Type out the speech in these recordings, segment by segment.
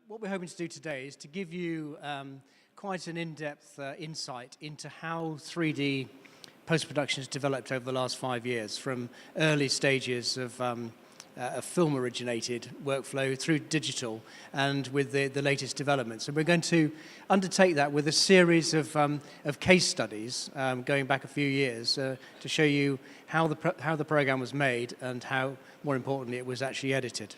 What we're hoping to do today is to give you quite an in-depth insight into how 3D post-production has developed over the last 5 years, from early stages of a film-originated workflow through digital and with the latest developments. And we're going to undertake that with a series of case studies going back a few years to show you how the program was made and how, more importantly, it was actually edited.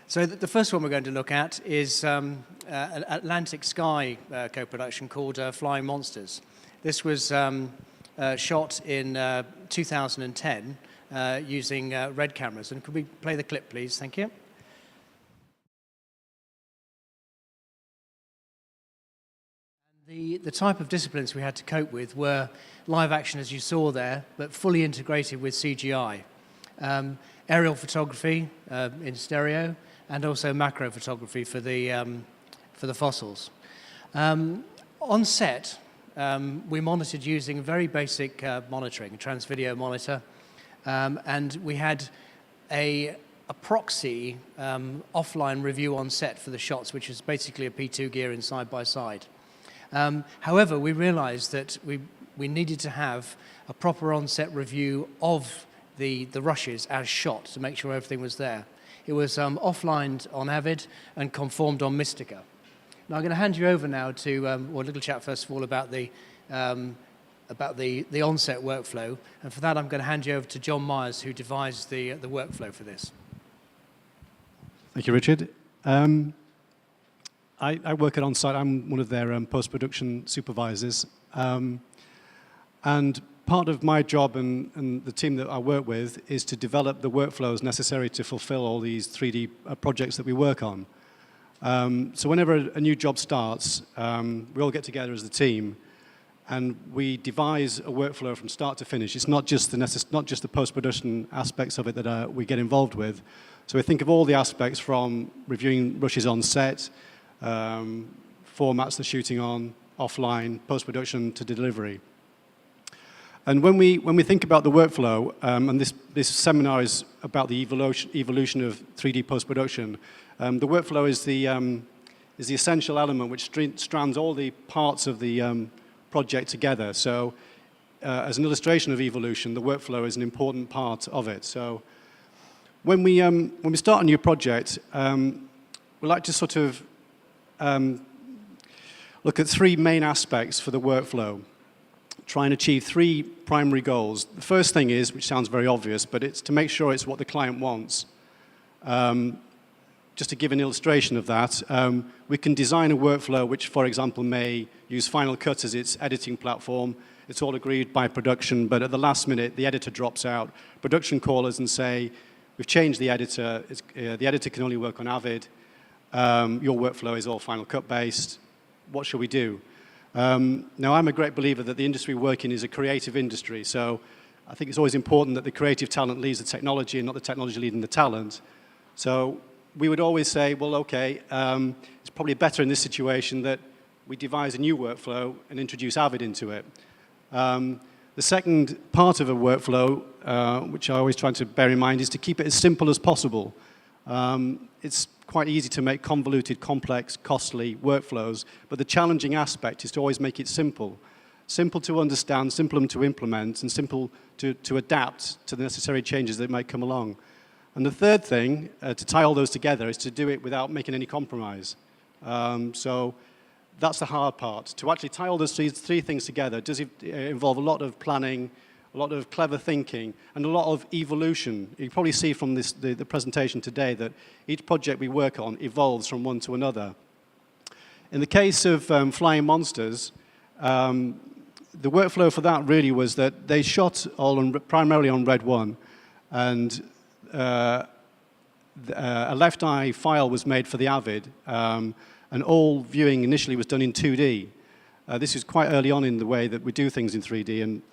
So the first one we're going to look at is an Atlantic Sky co-production called Flying Monsters. This was shot in 2010 using red cameras. And could we play the clip, please? Thank you. The type of disciplines we had to cope with were live action, as you saw there, but fully integrated with CGI. Aerial photography in stereo, and also macro photography for the fossils. On set, we monitored using very basic monitoring, a trans-video monitor, and we had a proxy offline review on set for the shots, which is basically a P2 gear in side-by-side. However, we realized that we needed to have a proper on-set review of the rushes as shot to make sure everything was there. It was offlined on Avid and conformed on Mystica. Now I'm going to hand you over now to, well, a little chat first of all about the on-set workflow, and for that I'm going to hand you over to John Myers, who devised the workflow for this. Thank you, Richard. I work at On-Site. I'm one of their post-production supervisors. And part of my job and the team that I work with is to develop the workflows necessary to fulfill all these 3D projects that we work on. So whenever a new job starts, we all get together as a team and we devise a workflow from start to finish. It's not just the post-production aspects of it that we get involved with. So we think of all the aspects from reviewing rushes on set, formats they're shooting on, offline, post-production to delivery. And when we think about the workflow, and this seminar is about the evolution of 3D post-production, the workflow is the essential element which strands all the parts of the project together. So as an illustration of evolution, the workflow is an important part of it. So when we start a new project, we like to sort of look at three main aspects for the workflow. Try and achieve three primary goals. The first thing is, which sounds very obvious, but it's to make sure it's what the client wants. Just to give an illustration of that, we can design a workflow which, for example, may use Final Cut as its editing platform. It's all agreed by production, but at the last minute, the editor drops out. Production call us and say, we've changed the editor. The editor can only work on Avid. Your workflow is all Final Cut based. What shall we do? Now, I'm a great believer that the industry we work in is a creative industry, so I think it's always important that the creative talent leads the technology and not the technology leading the talent. So we would always say, well, okay, it's probably better in this situation that we devise a new workflow and introduce Avid into it. The second part of a workflow, which I always try to bear in mind, is to keep it as simple as possible. It's quite easy to make convoluted, complex, costly workflows, but the challenging aspect is to always make it simple. Simple to understand, simple to implement, and simple to adapt to the necessary changes that might come along. And the third thing, to tie all those together, is to do it without making any compromise. So that's the hard part. To actually tie all those three things together does involve a lot of planning, a lot of clever thinking, and a lot of evolution. You probably see from the presentation today that each project we work on evolves from one to another. In the case of Flying Monsters, the workflow for that really was that they shot primarily on Red 1, and a left eye file was made for the Avid, and all viewing initially was done in 2D. This is quite early on in the way that we do things in 3D, and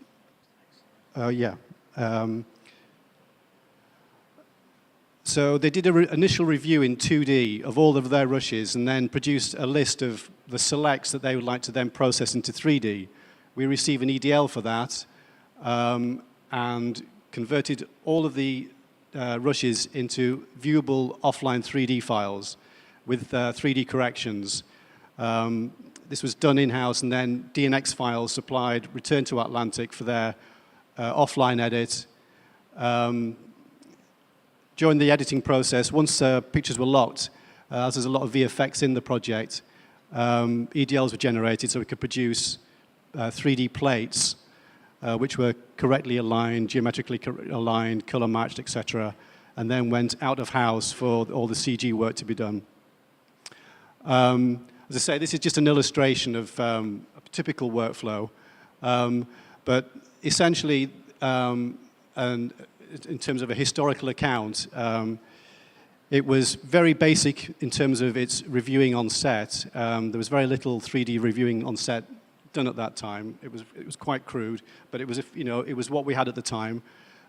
so they did an initial review in 2D of all of their rushes and then produced a list of the selects that they would like to then process into 3D. We received an EDL for that and converted all of the rushes into viewable offline 3D files with 3D corrections. This was done in-house, and then DNX files supplied, returned to Atlantic for their offline edit. During the editing process, once pictures were locked, as there's a lot of VFX in the project, EDLs were generated so we could produce 3D plates which were correctly aligned, geometrically aligned, color matched, etc., and then went out of house for all the CG work to be done. As I say, this is just an illustration of a typical workflow, but essentially, and in terms of a historical account, it was very basic in terms of its reviewing on set. There was very little 3D reviewing on set done at that time. It was quite crude, but it was, it was what we had at the time.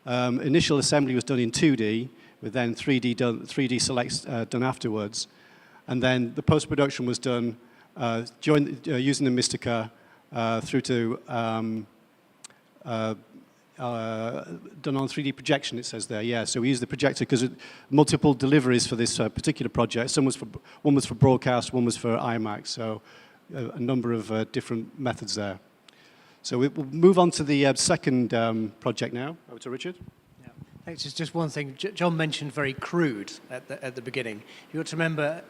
Initial assembly was done in 2D, with then 3D selects done afterwards, and then the post-production was done using the Mystica through to done on 3D projection, it says there, yeah. So we used the projector because multiple deliveries for this particular project. One was for broadcast, one was for IMAX, so a number of different methods there. So we'll move on to the second project now. Over to Richard. Yeah. Thanks. Just one thing. John mentioned very crude at the beginning. You ought to remember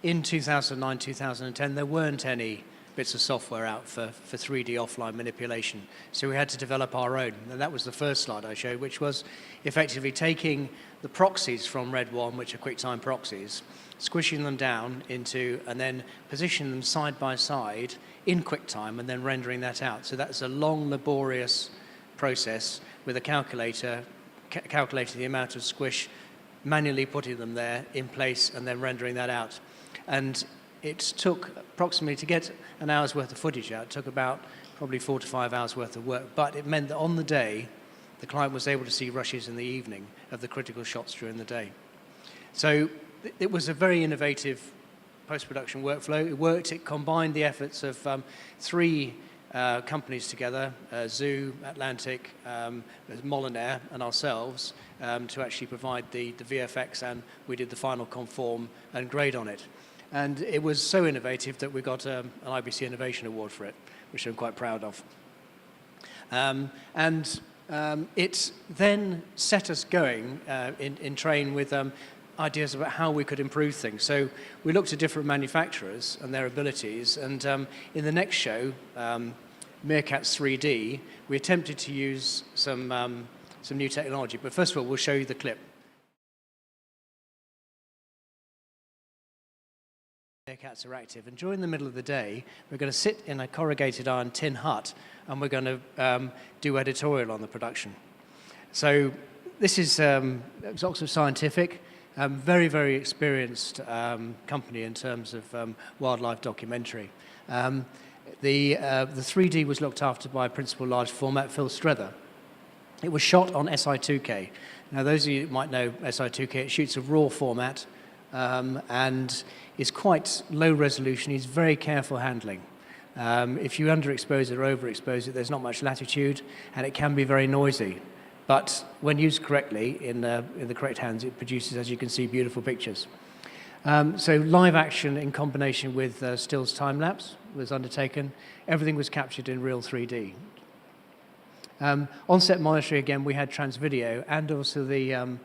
in 2009, 2010, there weren't any bits of software out for 3D offline manipulation. So we had to develop our own. And that was the first slide I showed, which was effectively taking the proxies from Red One, which are QuickTime proxies, squishing them down into, and then positioning them side by side in QuickTime, and then rendering that out. So that's a long, laborious process with a calculator, calculating the amount of squish, manually putting them there in place, and then rendering that out. And it took approximately, to get an hour's worth of footage out, it took about probably 4 to 5 hours worth of work. But it meant that on the day, the client was able to see rushes in the evening of the critical shots during the day. So it was a very innovative post-production workflow. It worked. It combined the efforts of 3 companies together, Zoo, Atlantic, Molyneux, and ourselves, to actually provide the VFX, and we did the final conform and grade on it. And it was so innovative that we got an IBC Innovation Award for it, which I'm quite proud of. It then set us going in train with ideas about how we could improve things. So we looked at different manufacturers and their abilities, and in the next show, Meerkats 3D, we attempted to use some new technology. But first of all, we'll show you the clip. Meerkats are active, and during the middle of the day, we're going to sit in a corrugated iron tin hut, and we're going to do editorial on the production. So this is Oxford Scientific, very, very experienced company in terms of wildlife documentary. The 3D was looked after by principal large format, Phil Strether. It was shot on SI2K. Now, those of you who might know SI2K, it shoots a raw format, and is quite low resolution. It's very careful handling. If you underexpose it or overexpose it, there's not much latitude, and it can be very noisy. But when used correctly, in the correct hands, it produces, as you can see, beautiful pictures. So live action in combination with stills time-lapse was undertaken. Everything was captured in real 3D. On-set monitoring, again, we had transvideo and also the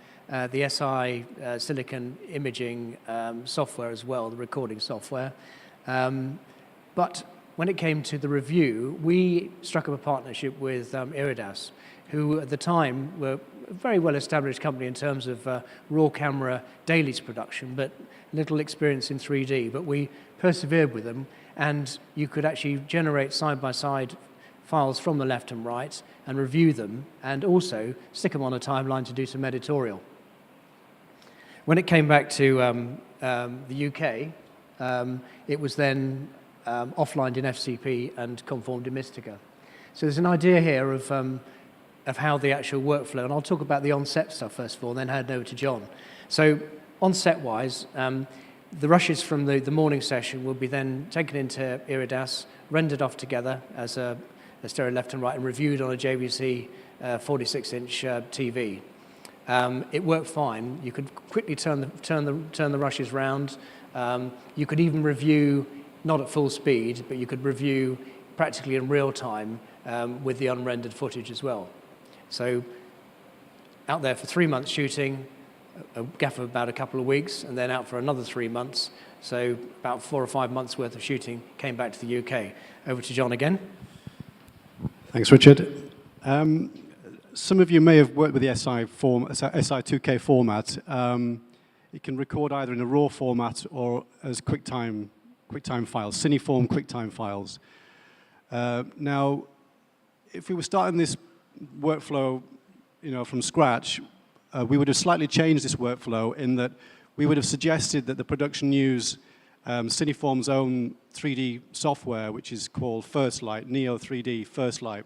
SI silicon imaging software as well, the recording software. But when it came to the review, we struck up a partnership with Iridas, who at the time were a very well-established company in terms of raw camera dailies production, but little experience in 3D. But we persevered with them, and you could actually generate side-by-side files from the left and right and review them, and also stick them on a timeline to do some editorial. When it came back to the UK, it was then offlined in FCP and conformed in Mystica. So there's an idea here of how the actual workflow, and I'll talk about the on-set stuff first of all, and then hand over to John. So on-set-wise, the rushes from the morning session will be then taken into Iridas, rendered off together as a stereo left and right, and reviewed on a JVC 46-inch TV. It worked fine. You could quickly turn the rushes round. You could even review, not at full speed, but you could review practically in real time with the unrendered footage as well. So out there for 3 months shooting, a gap of about a couple of weeks, and then out for another 3 months. So about 4 or 5 months worth of shooting, came back to the UK. Over to John again. Thanks, Richard. Some of you may have worked with the SI2K format. It can record either in a RAW format or as QuickTime files, Cineform QuickTime files. Now, if we were starting this workflow, from scratch, we would have slightly changed this workflow in that we would have suggested that the production use Cineform's own 3D software, which is called First Light, Neo 3D First Light,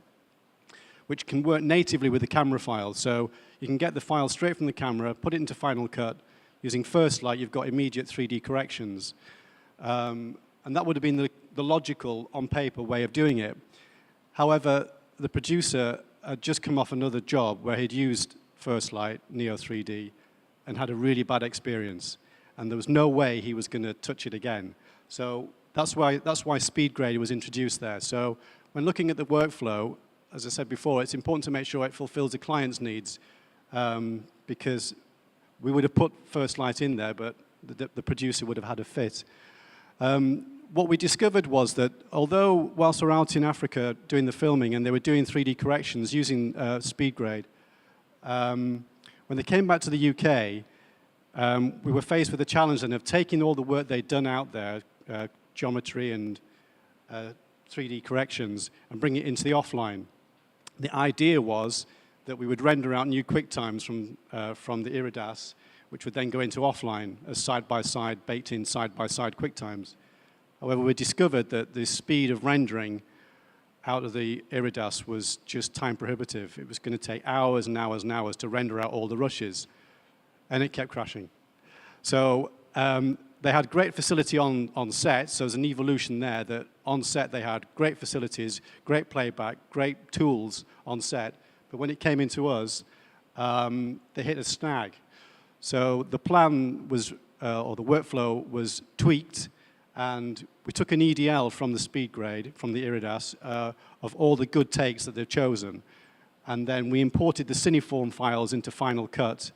which can work natively with the camera file. So you can get the file straight from the camera, put it into Final Cut. Using First Light, you've got immediate 3D corrections. And that would have been the logical, on paper, way of doing it. However, the producer had just come off another job where he'd used First Light, Neo 3D, and had a really bad experience. And there was no way he was going to touch it again. So that's why Speed Grade was introduced there. So when looking at the workflow, as I said before, it's important to make sure it fulfills the client's needs, because we would have put First Light in there, but the producer would have had a fit. What we discovered was that although whilst we're out in Africa doing the filming and they were doing 3D corrections using Speed Grade, when they came back to the UK, we were faced with the challenge then of taking all the work they'd done out there, geometry and 3D corrections, and bring it into the offline. The idea was that we would render out new QuickTimes from the Iridas, which would then go into offline as side-by-side, baked-in side-by-side QuickTimes. However, we discovered that the speed of rendering out of the Iridas was just time prohibitive. It was going to take hours and hours and hours to render out all the rushes, and it kept crashing. So they had great facility on set, so there's an evolution there that on set they had great facilities, great playback, great tools on set, but when it came into us, they hit a snag. So the plan was, or the workflow was tweaked, and we took an EDL from the Speed Grade, from the Iridas, of all the good takes that they've chosen. And then we imported the Cineform files into Final Cut,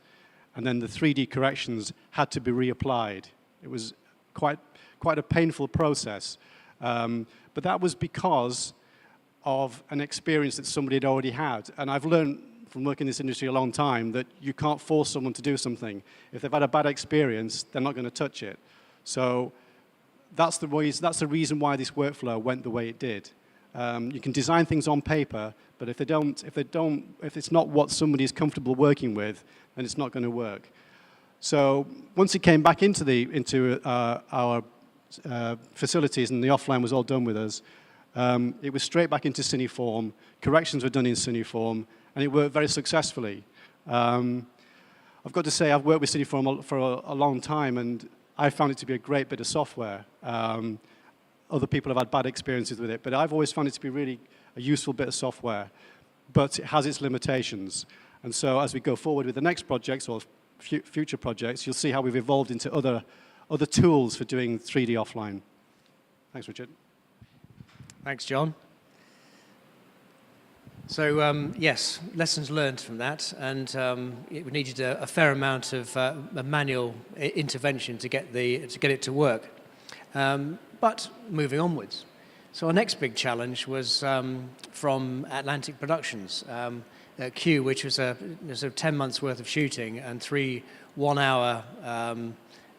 and then the 3D corrections had to be reapplied. It was quite a painful process. But that was because of an experience that somebody had already had. And I've learned from working in this industry a long time that you can't force someone to do something. If they've had a bad experience, they're not going to touch it. So that's the reason why this workflow went the way it did. You can design things on paper, but if it's not what somebody is comfortable working with, then it's not going to work. So once it came back into our facilities and the offline was all done with us, it was straight back into Cineform. Corrections were done in Cineform, and it worked very successfully. I've got to say, I've worked with Cineform for a long time, and I found it to be a great bit of software. Other people have had bad experiences with it, but I've always found it to be really a useful bit of software. But it has its limitations. And so as we go forward with the next projects or future projects, you'll see how we've evolved into other tools for doing 3D offline. Thanks, Richard. Thanks, John. So yes, lessons learned from that, and it needed a fair amount of manual intervention to get it to work. But moving onwards, so our next big challenge was from Atlantic Productions, Q, which was a sort of 10 months worth of shooting and 3 one-hour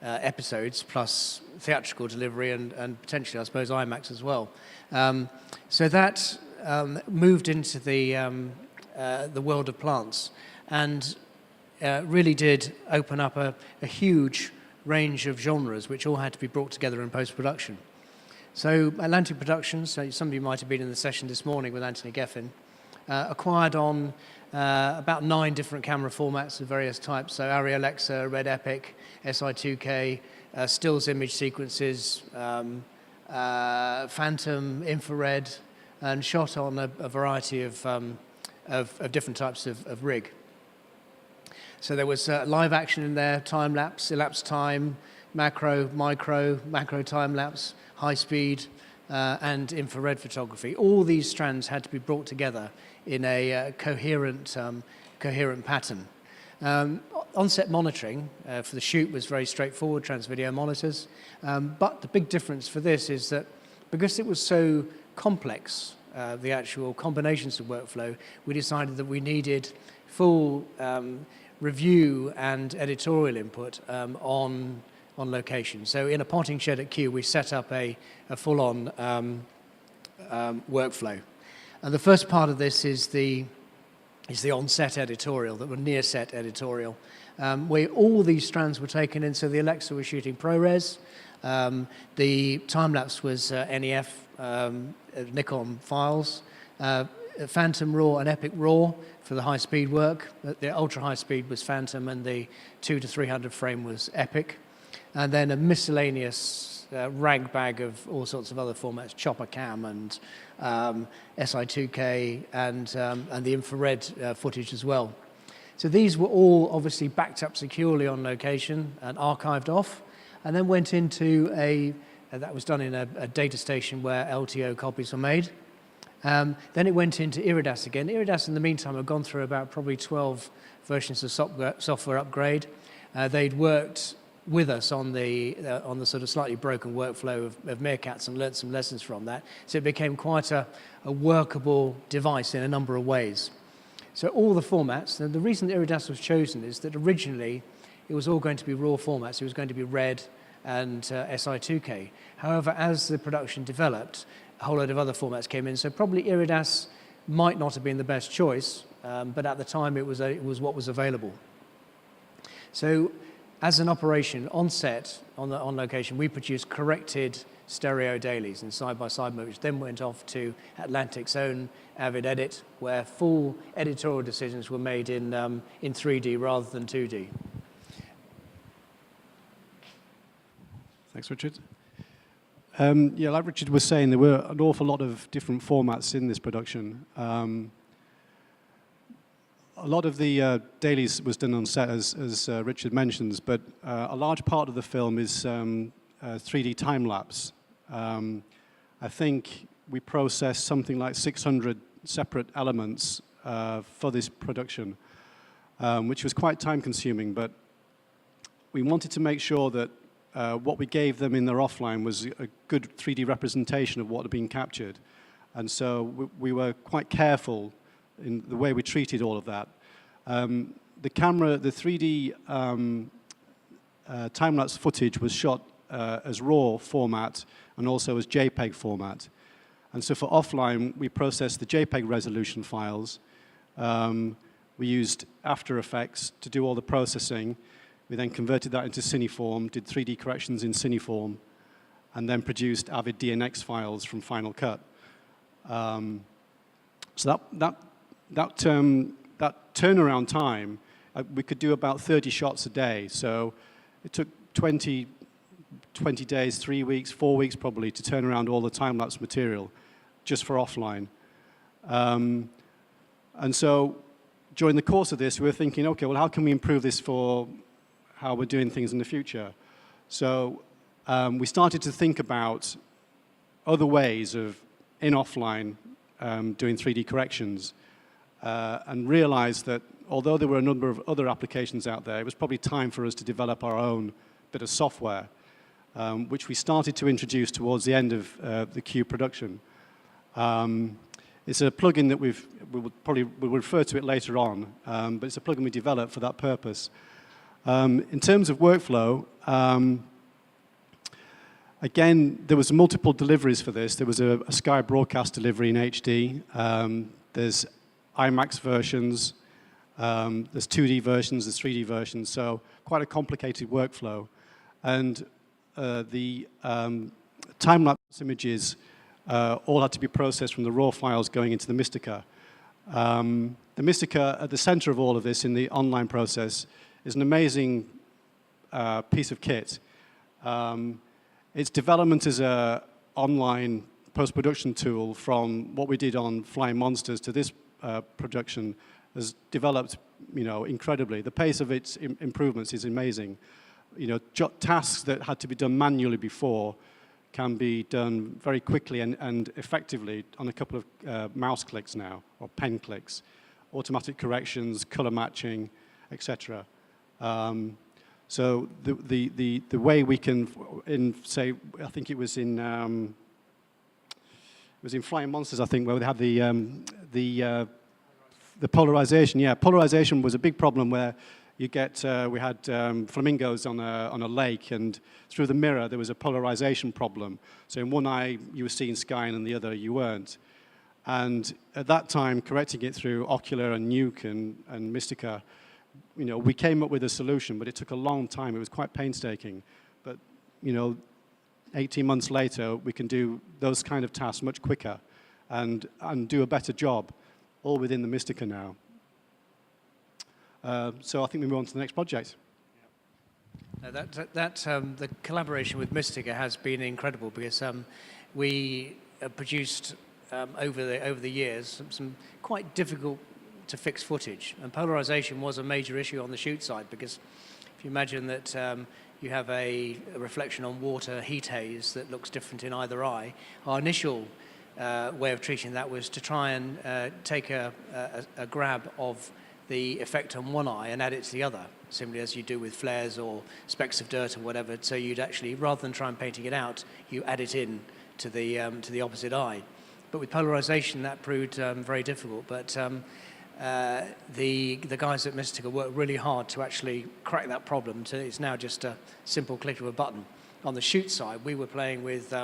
episodes plus theatrical delivery and potentially, I suppose, IMAX as well. So that moved into the world of plants and really did open up a huge range of genres which all had to be brought together in post-production. So Atlantic Productions, so some of you might have been in the session this morning with Anthony Geffen, acquired on about 9 different camera formats of various types, so Arri Alexa, Red Epic, SI2K, stills image sequences, phantom, infrared, and shot on a variety of different types of rig. So there was live action in there, time lapse, elapsed time, macro, micro, macro time lapse, high speed, and infrared photography. All these strands had to be brought together in a coherent pattern. On-set monitoring for the shoot was very straightforward, trans-video monitors. But the big difference for this is that because it was so complex, the actual combinations of workflow, we decided that we needed full review and editorial input on location. So in a potting shed at Kew, we set up a full-on workflow. And the first part of this is the on-set editorial, the near-set editorial, where all these strands were taken in. So the Alexa was shooting ProRes, the time-lapse was NEF, Nikon files, Phantom RAW and Epic RAW for the high-speed work. The ultra-high-speed was Phantom, and the 200 to 300 frame was Epic. And then a miscellaneous rag bag of all sorts of other formats, chopper cam and SI2K and the infrared footage as well. So these were all obviously backed up securely on location and archived off, and then went into that was done in a data station where LTO copies were made. Then it went into Iridas again. Iridas in the meantime had gone through about probably 12 versions of software upgrade. They'd worked with us on the sort of slightly broken workflow of Meerkats and learnt some lessons from that. So it became quite a workable device in a number of ways. So all the formats, and the reason Iridas was chosen is that originally it was all going to be raw formats. It was going to be RED and SI2K. However, as the production developed, a whole load of other formats came in. So probably Iridas might not have been the best choice, but at the time it was what was available. So as an operation on set, on location, we produced corrected stereo dailies and side-by-side mode, which then went off to Atlantic's own Avid Edit, where full editorial decisions were made in 3D rather than 2D. Thanks, Richard. Yeah, like Richard was saying, there were an awful lot of different formats in this production. A lot of the dailies was done on set, as Richard mentions, but a large part of the film is 3D time-lapse. I think we processed something like 600 separate elements for this production, which was quite time-consuming, but we wanted to make sure that what we gave them in their offline was a good 3D representation of what had been captured. And so we were quite careful in the way we treated all of that. The 3D time-lapse footage was shot as RAW format and also as JPEG format. And so for offline, we processed the JPEG resolution files. We used After Effects to do all the processing. We then converted that into Cineform, did 3D corrections in Cineform, and then produced Avid DNX files from Final Cut. So that turnaround time, we could do about 30 shots a day. So it took 20 days, 3 weeks, 4 weeks probably to turn around all the time-lapse material just for offline. And so during the course of this, we were thinking, okay, well, how can we improve this for how we're doing things in the future? So we started to think about other ways of, in offline, doing 3D corrections. And realized that although there were a number of other applications out there, it was probably time for us to develop our own bit of software, which we started to introduce towards the end of the Q production. It's a plugin that we'll refer to it later on, but it's a plugin we developed for that purpose. In terms of workflow, again, there was multiple deliveries for this. There was a Sky broadcast delivery in HD. There's IMAX versions, there's 2D versions, there's 3D versions, so quite a complicated workflow. And the time-lapse images all had to be processed from the raw files going into the Mystica. The Mystica, at the center of all of this in the online process, is an amazing piece of kit. Its development as an online post-production tool from what we did on Flying Monsters to this production has developed incredibly. The pace of its improvements is amazing. Tasks that had to be done manually before can be done very quickly and effectively on a couple of mouse clicks now, or pen clicks. Automatic corrections, color matching, etc. So the way we can, I think it was in Flying Monsters, I think, where they had the polarization. Yeah, polarization was a big problem where we had flamingos on a lake, and through the mirror there was a polarization problem. So in one eye you were seeing sky, and in the other you weren't. And at that time, correcting it through Ocular and Nuke and Mystica, we came up with a solution, but it took a long time. It was quite painstaking. But 18 months later, we can do those kind of tasks much quicker and do a better job, all within the Mystica now. So I think we move on to the next project. The collaboration with Mystica has been incredible, because we produced over the years some quite difficult to fix footage, and polarization was a major issue on the shoot side, because if you imagine that you have a reflection on water heat haze that looks different in either eye, our initial way of treating that was to try and take a grab of the effect on one eye and add it to the other, similarly as you do with flares or specks of dirt or whatever. So you'd actually, rather than try and painting it out, you add it in to the opposite eye. But with polarization, that proved very difficult. But the guys at Mystica worked really hard to actually crack that problem. So it's now just a simple click of a button. On the shoot side, we were playing with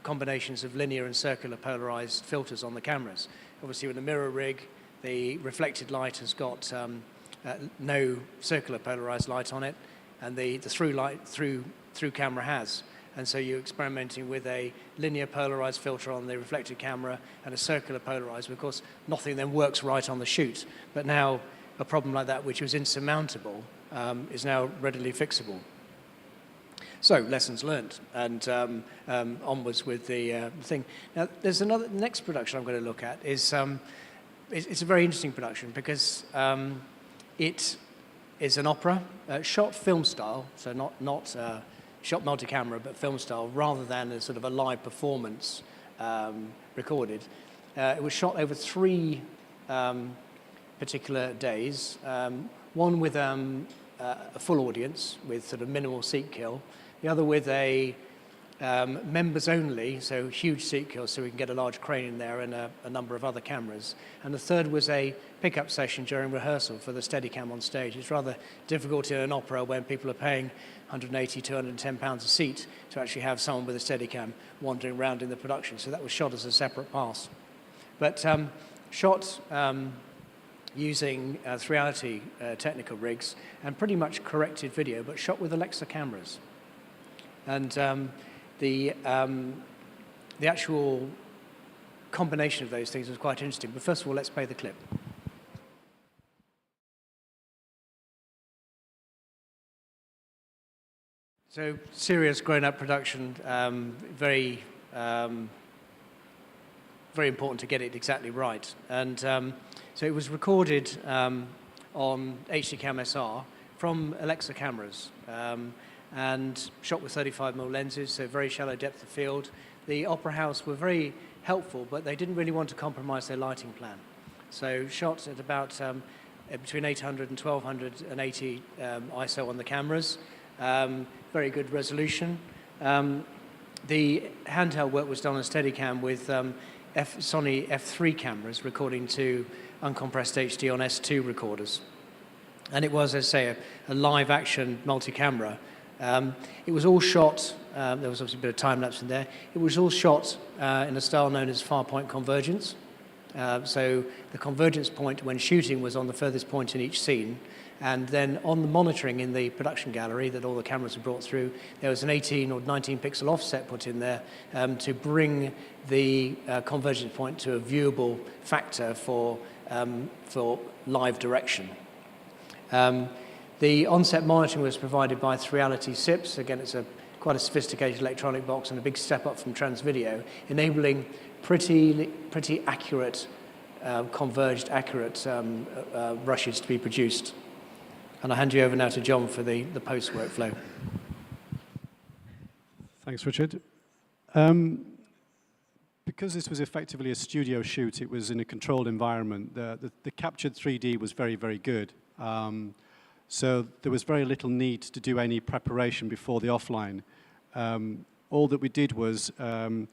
combinations of linear and circular polarized filters on the cameras. Obviously, with a mirror rig, the reflected light has got no circular polarized light on it, and the through light through camera has. And so you're experimenting with a linear polarized filter on the reflected camera and a circular polarized. Of course, nothing then works right on the shoot. But now a problem like that, which was insurmountable, is now readily fixable. So lessons learned, and onwards with the thing. Now, there's the next production I'm going to look at is it's a very interesting production, because it is an opera shot film style, so not shot multi-camera, but film style, rather than a sort of a live performance recorded. It was shot over 3 particular days, one with a full audience with sort of minimal seat kill, the other with a members only, so huge seat kill, so we can get a large crane in there and a number of other cameras. And the third was a pickup session during rehearsal for the Steadicam on stage. It's rather difficult in an opera when people are paying 180, 210 pounds a seat to actually have someone with a Steadicam wandering around in the production. So that was shot as a separate pass. But shot using 3reality technical rigs and pretty much corrected video, but shot with Alexa cameras. And the actual combination of those things was quite interesting. But first of all, let's play the clip. So serious grown-up production, very important to get it exactly right. And so it was recorded on HDCam SR from Alexa cameras. And shot with 35mm lenses, so very shallow depth of field. The Opera House were very helpful, but they didn't really want to compromise their lighting plan. So shot at about between 800 and 1280 ISO on the cameras. Very good resolution. The handheld work was done on Steadicam with Sony F3 cameras recording to uncompressed HD on S2 recorders. And it was, as I say, a live action multi-camera. It was all shot, there was obviously a bit of time-lapse in there, it was all shot in a style known as far-point convergence. So the convergence point when shooting was on the furthest point in each scene, and then on the monitoring in the production gallery that all the cameras were brought through, there was an 18 or 19 pixel offset put in there to bring the convergence point to a viewable factor for live direction. The on-set monitoring was provided by 3reality SIPs. Again, it's quite a sophisticated electronic box and a big step up from Transvideo, enabling pretty accurate converged, accurate rushes to be produced. And I'll hand you over now to John for the post workflow. Thanks, Richard. Because this was effectively a studio shoot, it was in a controlled environment. The captured 3D was very, very good. So there was very little need to do any preparation before the offline. All that we did was an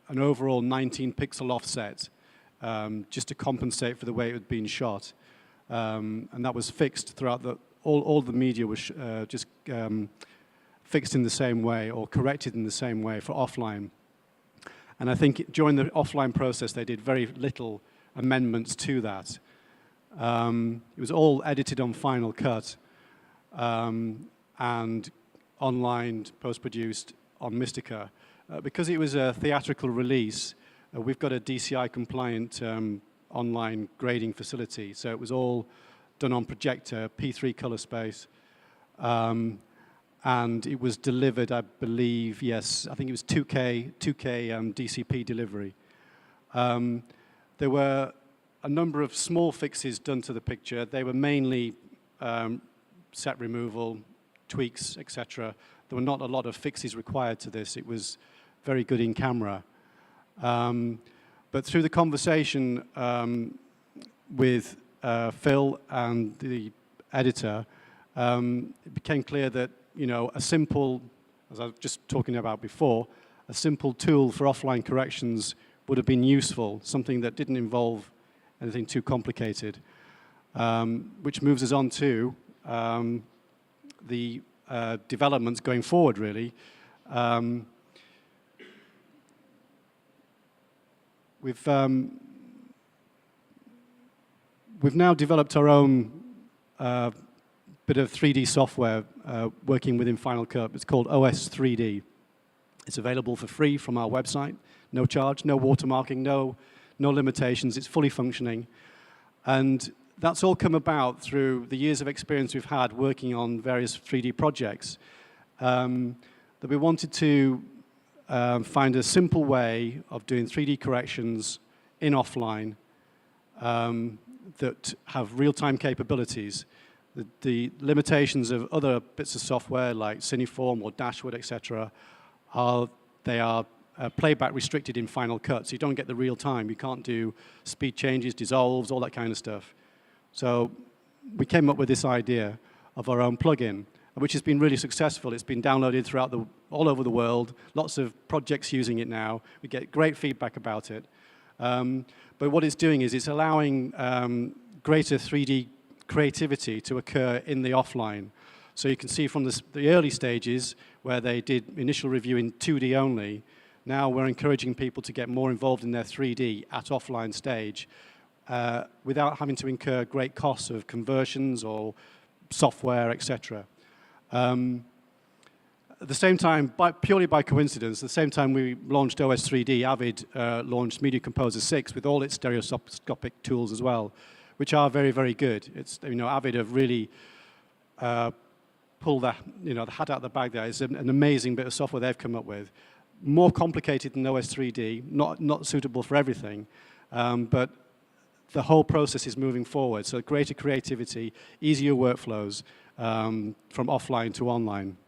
overall 19 pixel offset just to compensate for the way it had been shot. And that was fixed throughout all the media was just fixed in the same way or corrected in the same way for offline. And I think during the offline process, they did very little amendments to that. It was all edited on Final Cut and online post-produced on Mystica. Because it was a theatrical release, we've got a DCI-compliant online grading facility. So it was all done on projector, P3 color space. And it was delivered, I believe, yes, I think it was 2K DCP delivery. There were a number of small fixes done to the picture. They were mainly set removal, tweaks, etc. There were not a lot of fixes required to this. It was very good in camera. But through the conversation with Phil and the editor, it became clear that a simple, as I was just talking about before, a simple tool for offline corrections would have been useful, something that didn't involve anything too complicated, which moves us on to the developments going forward, really. We've now developed our own bit of 3D software working within Final Cut. It's called OS 3D. It's available for free from our website, no charge, no watermarking, no limitations. It's fully functioning. And that's all come about through the years of experience we've had working on various 3D projects. That we wanted to find a simple way of doing 3D corrections in offline that have real-time capabilities. The limitations of other bits of software like Cineform or Dashwood, etc., they are playback restricted in Final Cut, so you don't get the real time. You can't do speed changes, dissolves, all that kind of stuff. So we came up with this idea of our own plugin, which has been really successful. It's been downloaded throughout all over the world. Lots of projects using it now. We get great feedback about it. But what it's doing is it's allowing greater 3D creativity to occur in the offline. So you can see from the early stages where they did initial review in 2D only, now we're encouraging people to get more involved in their 3D at offline stage without having to incur great costs of conversions or software, etc. At the same time, purely by coincidence, at the same time we launched OS 3D, Avid launched Media Composer 6 with all its stereoscopic tools as well, which are very, very good. It's, Avid have really pulled the hat out of the bag there. It's an amazing bit of software they've come up with. More complicated than OS 3D, not suitable for everything, but the whole process is moving forward. So greater creativity, easier workflows from offline to online.